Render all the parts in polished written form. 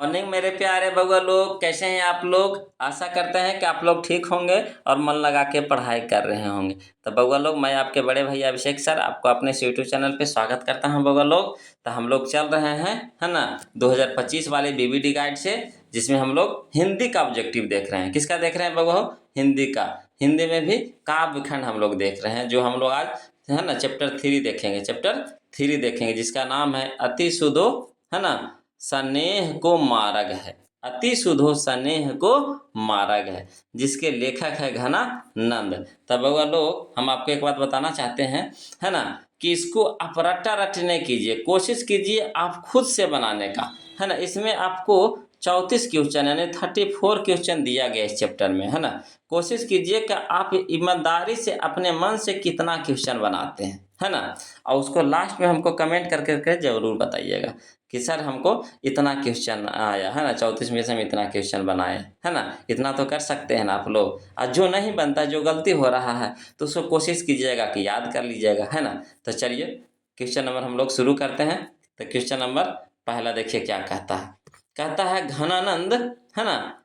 Morning मेरे प्यारे बउआ लोग, कैसे हैं आप लोग। आशा करते हैं कि आप लोग ठीक होंगे और मन लगा के पढ़ाई कर रहे होंगे। तो बउआ लोग, मैं आपके बड़े भैया अभिषेक सर आपको अपने यूट्यूब चैनल पे स्वागत करता हूं। बउआ लोग, तो हम लोग चल रहे हैं, है ना, 2025 वाले बीबीडी गाइड से, जिसमें हम लोग हिंदी का ऑब्जेक्टिव देख रहे हैं। किसका देख रहे हैं बउआ? हिंदी का। हिंदी में भी काव्य खंड हम लोग देख रहे हैं, जो हम लोग आज, है ना, चैप्टर 3 देखेंगे। चैप्टर 3 देखेंगे जिसका नाम है अति सुधो, है ना, स्नेह को मार्ग है। अति सुधो स्नेह को मार्ग है, जिसके लेखक है घनानंद। तब बउआ लोग, हम आपको एक बात बताना चाहते हैं, है ना, कि इसको आप रट्टा रट नहीं कीजिए, कोशिश कीजिए आप खुद से बनाने का, है ना। इसमें आपको 34 क्वेश्चन यानी 34 क्वेश्चन दिया गया इस चैप्टर में, है ना। कोशिश कीजिए कि आप ईमानदारी से अपने मन से कितना क्वेश्चन बनाते हैं, है ना। और उसको लास्ट में हमको कमेंट करके जरूर बताइएगा कि सर हमको इतना क्वेश्चन आया, है ना, 34 में से हम इतना क्वेश्चन बनाए, है ना। इतना तो कर सकते हैं ना आप लोग। और जो नहीं बनता, जो गलती हो रहा है, तो उसको कोशिश कीजिएगा कि याद कर लीजिएगा, है ना। तो चलिए क्वेश्चन नंबर हम लोग शुरू करते हैं। तो क्वेश्चन नंबर पहला देखिए क्या कहता है। कहता है घनानंद, है ना,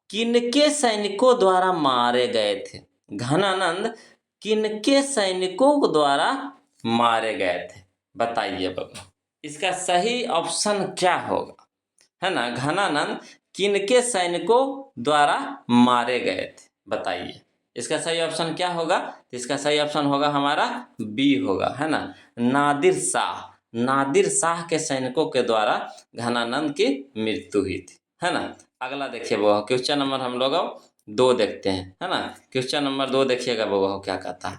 किनके सैनिकों द्वारा मारे गए थे। घनानंद किनके सैनिकों द्वारा मारे गए थे, बताइए बाबू। इसका सही ऑप्शन क्या होगा, है ना। घनानंद किनके सैनिकों द्वारा मारे गए थे, बताइए। इसका सही ऑप्शन क्या होगा? तो इसका सही ऑप्शन होगा हमारा बी होगा, है ना, नादिर शाह। नादिर शाह के सैनिकों के द्वारा घनानंद की मृत्यु हुई थी, है ना। अगला देखिए वो क्वेश्चन नंबर हम लोग 2 देखते हैं, है ना। क्वेश्चन नंबर 2 देखिएगा वो क्या कहता है।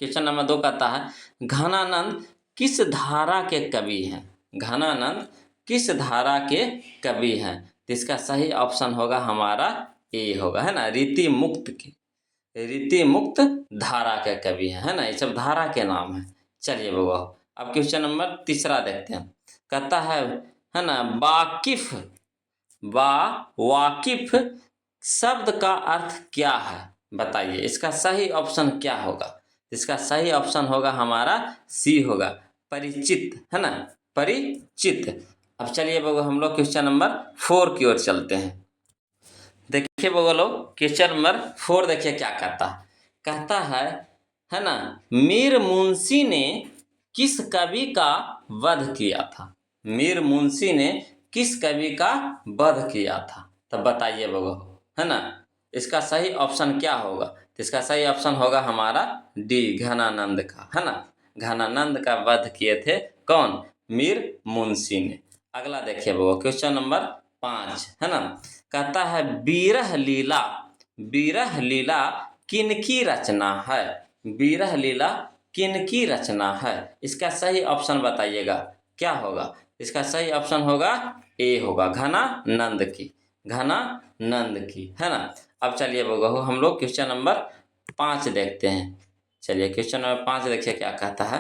क्वेश्चन नंबर 2 कहता है घनानंद किस धारा के कवि हैं। घनानंद किस धारा के कवि हैं? तो इसका सही ऑप्शन होगा हमारा ए होगा, है ना, रीति मुक्त की। रीति मुक्त धारा के कवि हैं, है ना। ये सब धारा के नाम है। चलिए बाबा, अब क्वेश्चन नंबर 3 देखते हैं। कहता है ना, वाकिफ शब्द का अर्थ क्या है, बताइए। इसका सही ऑप्शन क्या होगा? इसका सही ऑप्शन होगा हमारा सी होगा, परिचित, है ना, परिचित। अब चलिए बाबू हम लोग क्वेश्चन नंबर 4 की ओर चलते हैं। देखिए बाबू लोग, क्वेश्चन नंबर 4 देखिए क्या कहता है। कहता है ना, मीर मुंशी ने किस कवि का वध किया था। मीर मुंशी ने किस कवि का वध किया था, तब बताइए बाबू, है ना। इसका सही ऑप्शन क्या होगा? तो इसका सही ऑप्शन होगा हमारा डी, घनानंद का, है ना। घनानंद का वध किए थे कौन? मीर मुंशी ने। अगला देखिए बाबू क्वेश्चन नंबर 5, है ना। कहता है बीरह लीला, बीरह लीला किनकी रचना है। बीरह लीला किनकी रचना है, इसका सही ऑप्शन बताइएगा क्या होगा। इसका सही ऑप्शन होगा ए होगा, घनानंद की, घनानंद की, है ना। अब चलिए बहू हम लोग क्वेश्चन नंबर 5 देखते हैं। चलिए क्वेश्चन नंबर 5 देखिए क्या कहता है।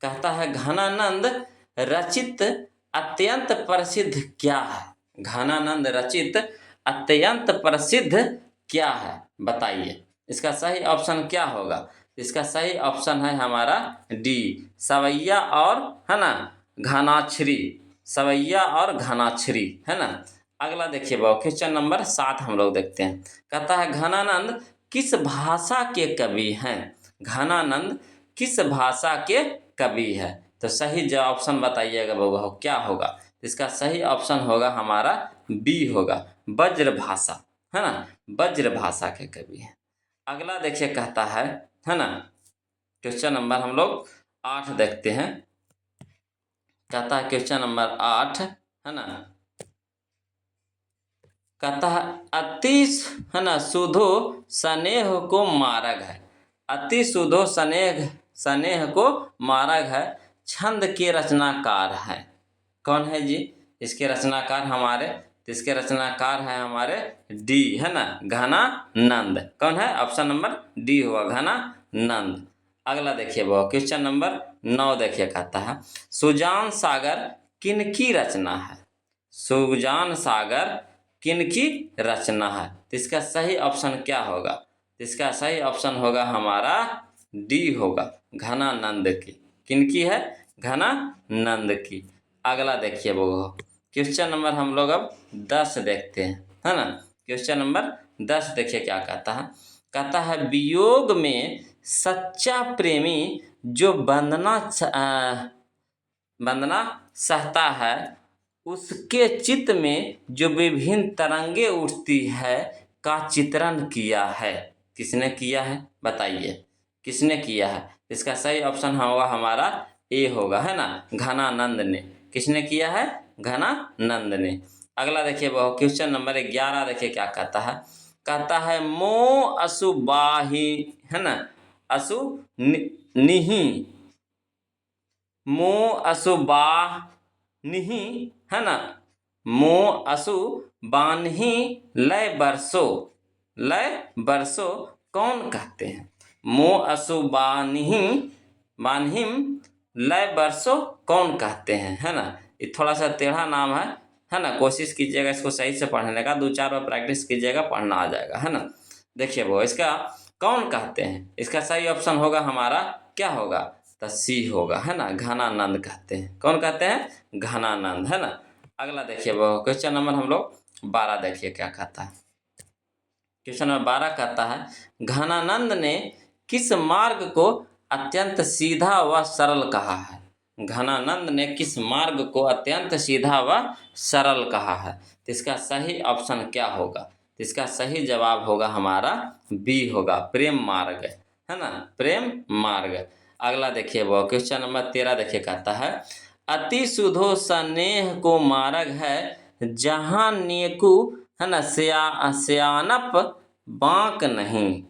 कहता है घनानंद रचित अत्यंत प्रसिद्ध क्या है। घनानंद रचित अत्यंत प्रसिद्ध क्या है, बताइए। इसका सही ऑप्शन क्या होगा? इसका सही ऑप्शन है हमारा डी, सवैया और, है ना, घनाछरी। सवैया और घनाछरी, है ना। अगला देखिए बाबू क्वेश्चन नंबर 7 हम लोग देखते हैं। कहता है घनानंद किस भाषा के कवि हैं। घनानंद किस भाषा के कवि है, तो सही जो ऑप्शन बताइएगा बाबू क्या होगा। इसका सही ऑप्शन होगा हमारा बी होगा, ब्रज भाषा, है ना, ब्रज भाषा के कवि हैं। अगला देखिए कहता है ना, क्वेश्चन नंबर हम लोग 8 देखते हैं। कहता है क्वेश्चन नंबर 8, है ना, कहता है अति, है ना, सुधो स्नेह को मार्ग है। अति सुधो स्नेह, स्नेह को मार्ग है, छंद के रचनाकार है। कौन है जी इसके रचनाकार हमारे? तो इसके रचनाकार है हमारे डी, है ना, घनानंद। कौन है? ऑप्शन नंबर डी हुआ, घनानंद। अगला देखिए वो क्वेश्चन नंबर 9 देखिए कहता है सुजान सागर किनकी रचना है। सुजान सागर किनकी रचना है, तो इसका सही ऑप्शन क्या होगा? इसका सही ऑप्शन होगा हमारा डी होगा, घनानंद की। किनकी है? घनानंद की। अगला देखिए वो क्वेश्चन नंबर हम लोग अब 10 देखते हैं, है ना। क्वेश्चन नंबर 10 देखिए क्या कहता है। कहता है वियोग में सच्चा प्रेमी जो वंदना सहता है, उसके चित्त में जो विभिन्न तरंगे उठती है का चित्रण किया है। किसने किया है बताइए, किसने किया है। इसका सही ऑप्शन होगा हमारा ए होगा, है ना, घनानंद ने। किसने किया है? घनानंद ने। अगला देखिए वो क्वेश्चन नंबर 11 देखिए क्या कहता है। कहता है मोह असुबाही, है ना, असु निहि, मोह असुबानिहि, है ना, मोह असु बान्ही लय बरसो, लय बरसो कौन कहते हैं? मोह असु बान्ही बान्हिम लय बरसो कौन कहते हैं, है ना। ये थोड़ा सा टेढ़ा नाम है ना। कोशिश कीजिएगा इसको सही से पढ़ने का, 2-4 बार प्रैक्टिस कीजिएगा, पढ़ना आ जाएगा, है ना। देखिए वो इसका कौन कहते हैं, इसका सही ऑप्शन होगा हमारा क्या होगा? तो सी होगा, है ना, घनानंद कहते हैं। कौन कहते हैं? घनानंद, है ना। अगला देखिए वो क्वेश्चन नंबर हम लोग 12 देखिए क्या कहता है। क्वेश्चन नंबर 12 कहता है घनानंद ने किस मार्ग को अत्यंत सीधा व सरल कहा है? घनानंद ने किस मार्ग को अत्यंत सीधा व सरल कहा है? तो इसका सही ऑप्शन क्या होगा? तो इसका सही जवाब होगा हमारा बी होगा, प्रेम मार्ग, है ना, प्रेम मार्ग। अगला देखिए वो क्वेश्चन नंबर 13 देखिए कहता है अति सुधो स्नेह को मार्ग है, जहाँ नेकू, है ना, सियानप बांक नहीं।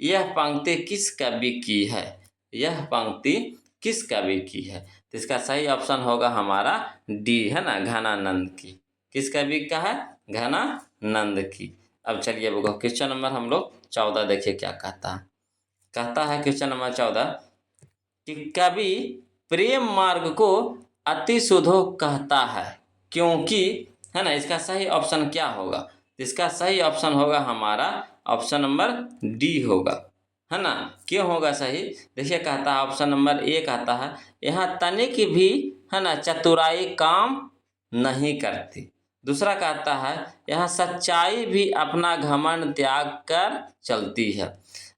यह पंक्ति किस कवि की है? यह पंक्ति किस कवि की है? तो इसका सही ऑप्शन होगा हमारा डी, है ना, घनानंद की। किस कवि का है? घनानंद की। अब चलिए वो क्वेश्चन नंबर हम लोग 14 देखिए क्या कहता है। कहता है क्वेश्चन नंबर 14 कि कवि प्रेम मार्ग को अति सुधो कहता है क्योंकि, है ना। इसका सही ऑप्शन क्या होगा? इसका सही ऑप्शन होगा हमारा ऑप्शन नंबर डी होगा, है ना। क्यों होगा सही? देखिए कहता है ऑप्शन नंबर ए कहता है यहाँ तनिक भी, है ना, चतुराई काम नहीं करती। दूसरा कहता है यहाँ सच्चाई भी अपना घमंड त्याग कर चलती है।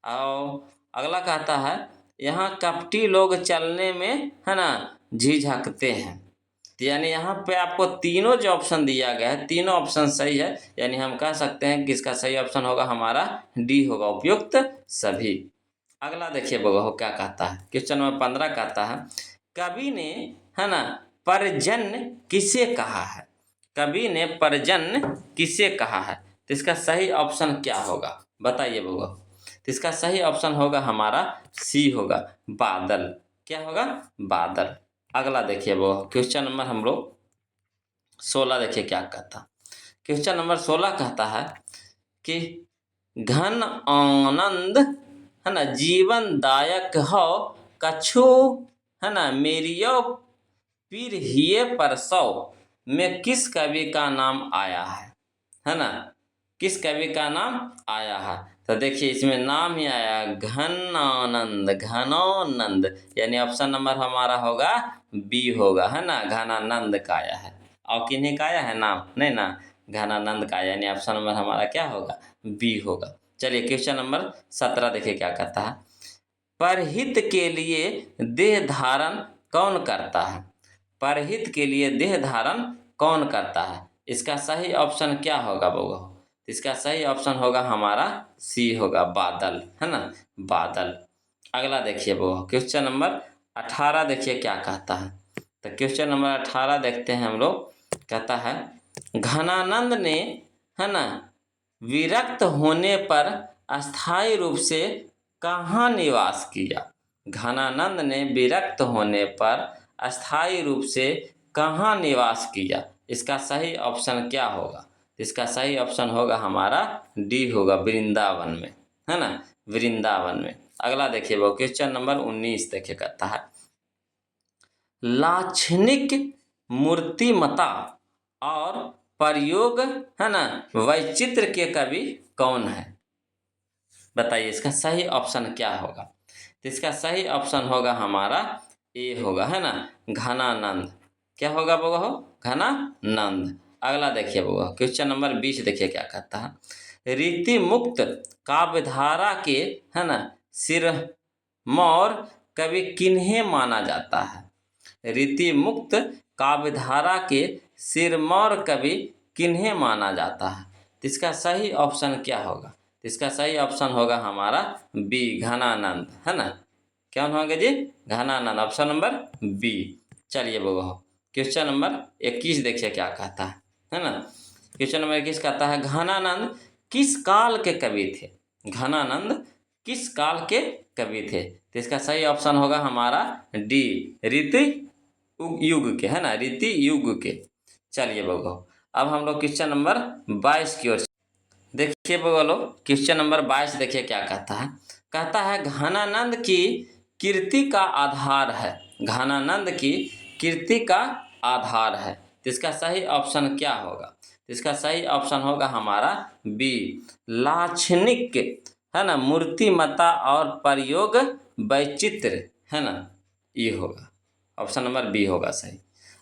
और अगला कहता है यहाँ कपटी लोग चलने में, है ना, झिझकते हैं। तो यानी यहाँ पे आपको तीनों जो ऑप्शन दिया गया है, तीनों ऑप्शन सही है। यानी हम कह सकते हैं कि इसका सही ऑप्शन होगा हमारा डी होगा, उपयुक्त सभी। अगला देखिए बगो क्या कहता है। क्वेश्चन नंबर 15 कहता है कवि ने, है ना, परजन्य किसे कहा है? कवि ने परजन्य किसे कहा है? तो इसका सही ऑप्शन क्या होगा बताइए बगो। तो इसका सही ऑप्शन होगा हमारा सी होगा, बादल। क्या होगा? बादल। अगला देखिए वो क्वेश्चन नंबर हम लोग 16 देखिए क्या कहता। क्वेश्चन नंबर 16 कहता है कि घन आनंद, है ना, जीवन दायक हो कछु, है ना, मेरियो पीर हिये परसौ में किस कवि का नाम आया है ना, किस कवि का नाम आया है? तो देखिए इसमें नाम ही आया घनानंद, घनानंद, यानी ऑप्शन नंबर हमारा होगा बी होगा, है ना, घनानंद का आया है। और किन्हीं का आया है नाम? नहीं ना, घनानंद का, यानी ऑप्शन नंबर हमारा क्या होगा? बी होगा। चलिए क्वेश्चन नंबर 17 देखिए क्या कहता है। परहित के लिए देह धारण कौन करता है? परहित के लिए देह धारण कौन करता है? इसका सही ऑप्शन क्या होगा बउआ? इसका सही ऑप्शन होगा हमारा सी होगा, बादल, है ना, बादल। अगला देखिए वो क्वेश्चन नंबर 18 देखिए क्या कहता है। तो क्वेश्चन नंबर 18 देखते हैं हम लोग। कहता है घनानंद ने, है ना, विरक्त होने पर अस्थायी रूप से कहाँ निवास किया? घनानंद ने विरक्त होने पर अस्थायी रूप से कहाँ निवास किया? इसका सही ऑप्शन क्या होगा? इसका सही ऑप्शन होगा हमारा डी होगा, वृंदावन में, है ना, वृंदावन में। अगला देखिए वो क्वेश्चन नंबर 19 देखिए कहता है लाक्षणिक मूर्तिमता और प्रयोग, है ना, वैचित्र के कवि कौन है? बताइए इसका सही ऑप्शन क्या होगा? तो इसका सही ऑप्शन होगा हमारा ए होगा, है ना, घनानंद। क्या होगा बउआ? घनानंद। अगला देखिए बउआ, क्वेश्चन नंबर 20 देखिए क्या कहता है। रीति मुक्त काव्यधारा के, है ना, सिरमौर कवि किन्हें माना जाता है? रीति मुक्त काव्यधारा के सिरमौर कवि किन्हें माना जाता है? तो इसका सही ऑप्शन क्या होगा? तो इसका सही ऑप्शन होगा हमारा बी, घनानंद, है ना। क्या होंगे जी? Ghananand, option number B. चलिए बउआ, क्वेश्चन नंबर 21 देखिए क्या कहता है ना। क्वेश्चन नंबर 21 कहता है, घनानंद किस काल के कवि थे? घनानंद किस काल के कवि थे? तो इसका सही ऑप्शन होगा हमारा डी, रीति युग के, है ना, रीति युग के। चलिए बउआ, अब हम लोग क्वेश्चन नंबर 22 की ओर देखिए बउआ लोग, क्वेश्चन नंबर 22 देखिए क्या कहता है। कहता है, घनानंद की कीर्ति का आधार है। घनानंद की कीर्ति का आधार है। तो इसका सही ऑप्शन क्या होगा? तो इसका सही ऑप्शन होगा हमारा बी, लाक्षणिक, है ना, मूर्तिमत्ता और प्रयोग वैचित्र, है ना, ये होगा, ऑप्शन नंबर बी होगा सही।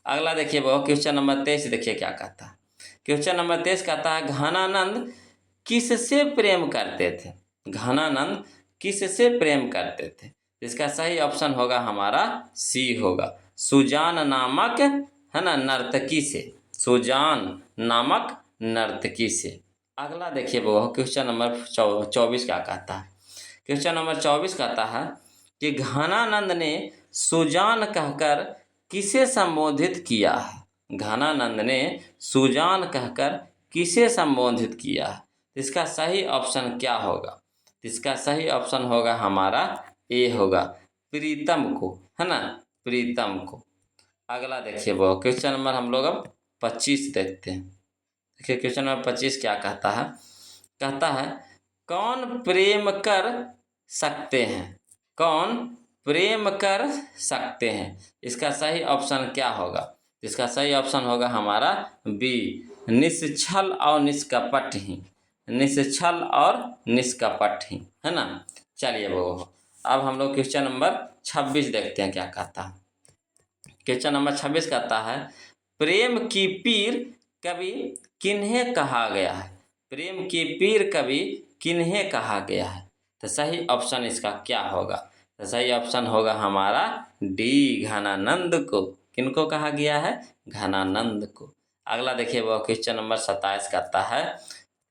अगला देखिए बउआ, क्वेश्चन नंबर 23 देखिए क्या कहता है। क्वेश्चन नंबर 23 कहता है, घनानंद किससे प्रेम करते थे? घनानंद किससे प्रेम करते थे? इसका सही ऑप्शन होगा हमारा सी होगा, सुजान नामक, है ना, नर्तकी से। सुजान नामक नर्तकी से। अगला देखिए वो क्वेश्चन नंबर 24 क्या कहता है। क्वेश्चन नंबर 24 कहता है कि घनानंद ने सुजान कहकर किसे संबोधित किया है? घनानंद ने सुजान कहकर किसे संबोधित किया है? इसका सही ऑप्शन क्या होगा? इसका सही ऑप्शन होगा हमारा ए होगा, प्रीतम को, है ना, प्रीतम को। अगला देखिए वो क्वेश्चन नंबर हम लोग अब 25 देखते हैं। देखिए क्वेश्चन नंबर 25 क्या कहता है। कहता है, कौन प्रेम कर सकते हैं? कौन प्रेम कर सकते हैं? इसका सही ऑप्शन क्या होगा? इसका सही ऑप्शन होगा हमारा बी, निश्छल और निष्कपट ही। निश्छल और निष्कपट ही, है ना। चलिए वो अब हम लोग क्वेश्चन नंबर 26 देखते हैं क्या कहता है। क्वेश्चन नंबर 26 कहता है, प्रेम की पीर कवि किन्हें कहा गया है? प्रेम की पीर कवि किन्हें कहा गया है? तो सही ऑप्शन इसका क्या होगा? तो सही ऑप्शन होगा हमारा डी, घनानंद को। किनको कहा गया है? घनानंद को। अगला देखिए वो क्वेश्चन नंबर 27 कहता है,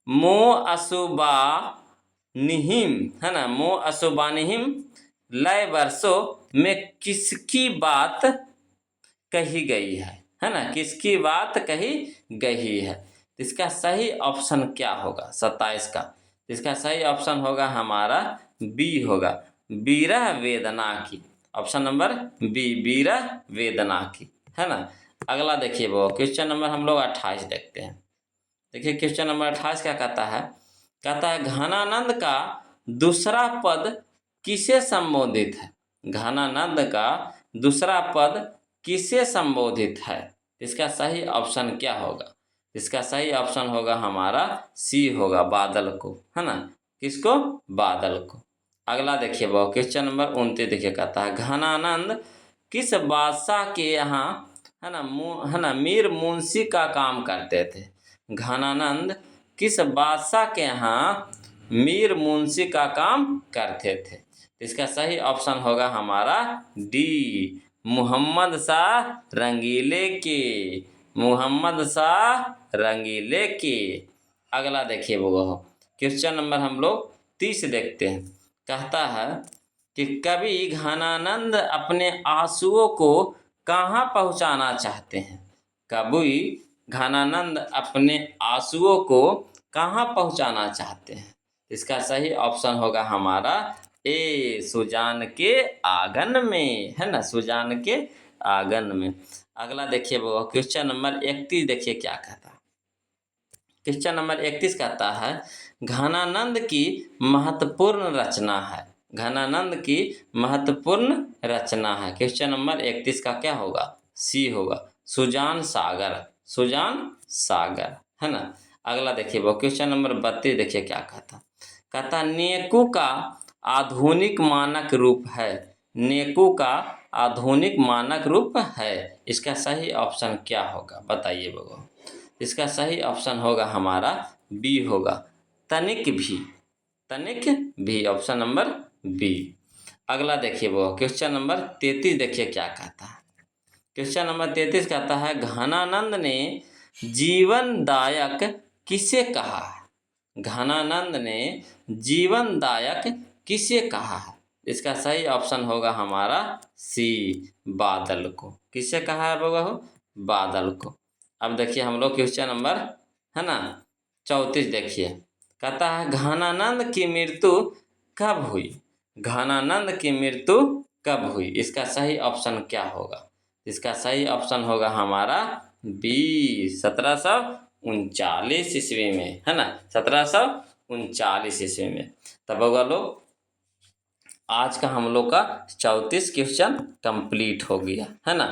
मो अशुबा निहिम, है ना, मो अशुबा निहिम लय वर्षों में किसकी बात कही गई है ना, किसकी बात कही गई है? इसका सही ऑप्शन क्या होगा 27 का? इसका सही ऑप्शन होगा हमारा बी होगा, विरह वेदना की। ऑप्शन नंबर बी, विरह वेदना की, है ना। अगला देखिए वो क्वेश्चन नंबर हम लोग 28 देखते हैं। देखिए क्वेश्चन नंबर 28 क्या कहता है। कहता है, घनानंद का दूसरा पद किसे संबोधित है? घनानंद का दूसरा पद किसे संबोधित है? इसका सही ऑप्शन क्या होगा? इसका सही ऑप्शन होगा हमारा सी होगा, बादल को, है ना। किसको? बादल को। अगला देखिए वो क्वेश्चन नंबर 29 देखिए कहता है, घनानंद किस बादशाह के यहाँ, है ना, है ना, मीर मुंशी का काम करते थे? घनानंद किस बादशाह के यहाँ मीर मुंशी का काम करते थे? इसका सही ऑप्शन होगा हमारा डी, मोहम्मद शाह रंगीले के। मोहम्मद शाह रंगीले के। अगला देखिए वो क्वेश्चन नंबर हम लोग 30 देखते हैं। कहता है कि कवि घनानंद अपने आंसुओं को कहाँ पहुँचाना चाहते हैं? कवि घनानंद अपने आंसुओं को कहाँ पहुँचाना चाहते हैं? इसका सही ऑप्शन होगा हमारा ए, सुजान के आंगन में, है ना, सुजान के आंगन में। अगला देखिए वो क्वेश्चन नंबर 31 देखिए क्या कहता है। क्वेश्चन नंबर 31 कहता है, घनानंद की महत्वपूर्ण रचना है। घनानंद की महत्वपूर्ण रचना है। क्वेश्चन नंबर 31 का क्या होगा? सी होगा, सुजान सागर। सुजान सागर, है ना। अगला देखिए वो क्वेश्चन नंबर 32 देखिए क्या कहता। कहता नेकू का आधुनिक मानक रूप है। नेकू का आधुनिक मानक रूप है। इसका सही ऑप्शन क्या होगा बताइए बगो। इसका सही ऑप्शन होगा हमारा बी होगा, तनिक भी। तनिक भी, ऑप्शन नंबर बी। अगला देखिए वो क्वेश्चन नंबर 33 देखिए क्या कहता है। क्वेश्चन नंबर 33 कहता है घनानंद ने जीवनदायक किसे कहा है। घनानंद ने जीवनदायक किसे कहा है। इसका सही ऑप्शन होगा हमारा सी, बादल को। किसे कहा है बाबा हो, बादल को। अब देखिए हम लोग क्वेश्चन नंबर है ना 34 देखिए, कहता है घनानंद की मृत्यु कब हुई। घनानंद की मृत्यु कब हुई, इसका सही ऑप्शन क्या होगा। इसका सही ऑप्शन होगा हमारा बी, 1739 ईस्वी में, है ना, 1739 ईस्वी में। तब होगा लोग आज का हम लोग का 34 क्वेश्चन कंप्लीट हो गया, है ना।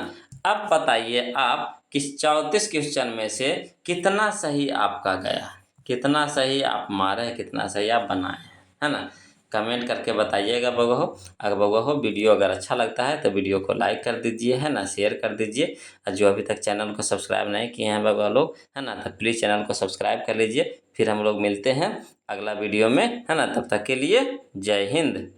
अब बताइए आप कि 34 क्वेश्चन में से कितना सही आपका गया, कितना सही आप मारे, कितना सही आप बनाए, है ना। कमेंट करके बताइएगा बगो हो। अगर बगो हो वीडियो अगर अच्छा लगता है तो वीडियो को लाइक कर दीजिए, है ना, शेयर कर दीजिए। और जो अभी तक चैनल को सब्सक्राइब नहीं किए हैं बगो लोग, है ना, तो प्लीज़ चैनल को सब्सक्राइब कर लीजिए। फिर हम लोग मिलते हैं अगला वीडियो में, है ना। तब तक के लिए जय हिंद।